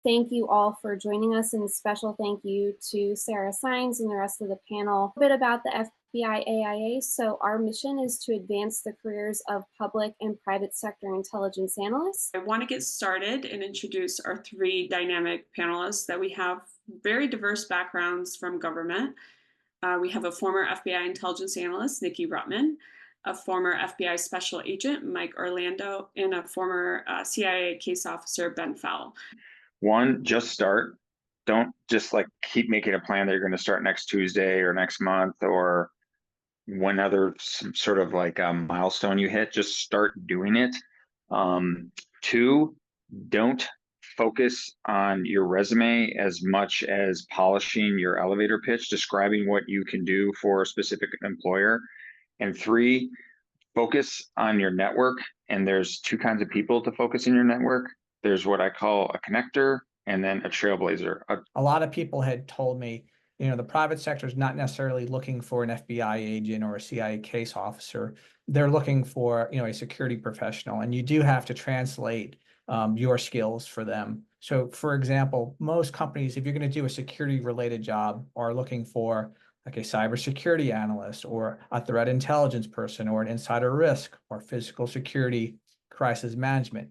Thank you all for joining us, and a special thank you to Sarah Saenz and the rest of the panel. A bit about the FBI AIA. So our mission is to advance the careers of public and private sector intelligence analysts. I want to get started and introduce our three dynamic panelists that we have very diverse backgrounds from government. We have a former FBI intelligence analyst, Nikki Ruttman, a former FBI special agent, Mike Orlando, and a former CIA case officer, Ben Fowle. One, just start. Don't just like keep making a plan that you're going to start next Tuesday or next month or when other some sort of like a milestone you hit. Just start doing it. Two, don't focus on your resume as much as polishing your elevator pitch, describing what you can do for a specific employer. And three, focus on your network. And there's two kinds of people to focus in your network. There's what I call a connector and then a trailblazer. A lot of people had told me, the private sector is not necessarily looking for an FBI agent or a CIA case officer. They're looking for, a security professional, and you do have to translate your skills for them. So, for example, most companies, if you're going to do a security-related job, are looking for like a cybersecurity analyst or a threat intelligence person or an insider risk or physical security crisis management.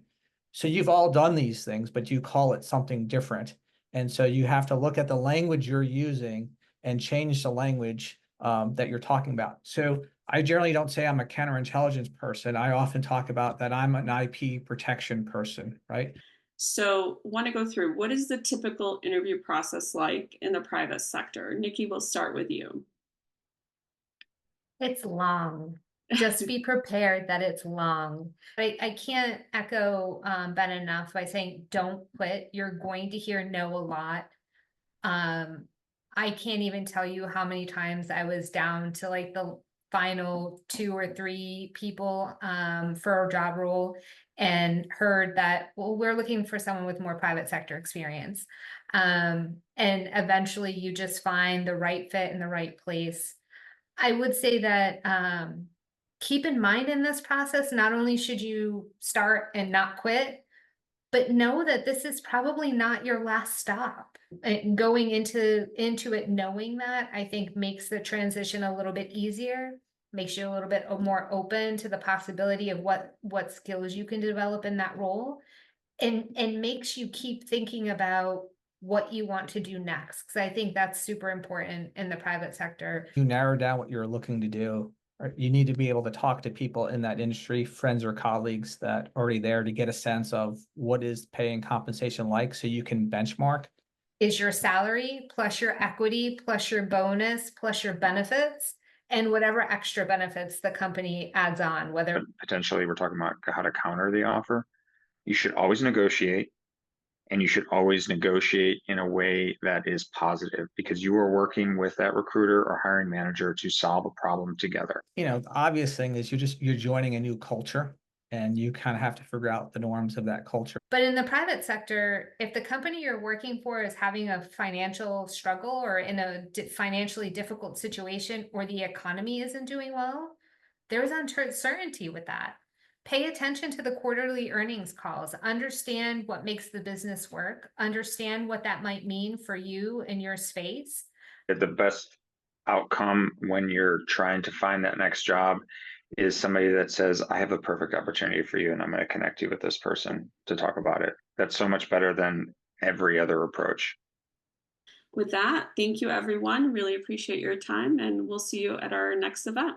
So you've all done these things, but you call it something different. And so you have to look at the language you're using and change the language that you're talking about. So I generally don't say I'm a counterintelligence person. I often talk about that I'm an IP protection person, right? So want to go through, what is the typical interview process like in the private sector? Nikki, we'll start with you. It's long. Just be prepared that it's long. I can't echo Ben enough by saying don't quit. You're going to hear no a lot. I can't even tell you how many times I was down to like the final 2 or 3 people for a job role and heard that, well, we're looking for someone with more private sector experience. And eventually you just find the right fit in the right place. I would say that keep in mind in this process, not only should you start and not quit, but know that this is probably not your last stop. And going into it knowing that, I think, makes the transition a little bit easier, makes you a little bit more open to the possibility of what skills you can develop in that role, and makes you keep thinking about what you want to do next. Because I think that's super important in the private sector. You narrow down what you're looking to do. You need to be able to talk to people in that industry, friends or colleagues that are already there, to get a sense of what is pay and compensation like so you can benchmark. Is your salary plus your equity plus your bonus plus your benefits and whatever extra benefits the company adds on, whether potentially we're talking about how to counter the offer. You should always negotiate, and you should always negotiate in a way that is positive, because you are working with that recruiter or hiring manager to solve a problem together. The obvious thing is you're joining a new culture, and you kind of have to figure out the norms of that culture. But in the private sector, if the company you're working for is having a financial struggle or in a financially difficult situation, or the economy isn't doing well, there's uncertainty with that. Pay attention to the quarterly earnings calls, understand what makes the business work, understand what that might mean for you and your space. The best outcome when you're trying to find that next job is somebody that says, I have a perfect opportunity for you and I'm going to connect you with this person to talk about it. That's so much better than every other approach. With that, thank you, everyone. Really appreciate your time, and we'll see you at our next event.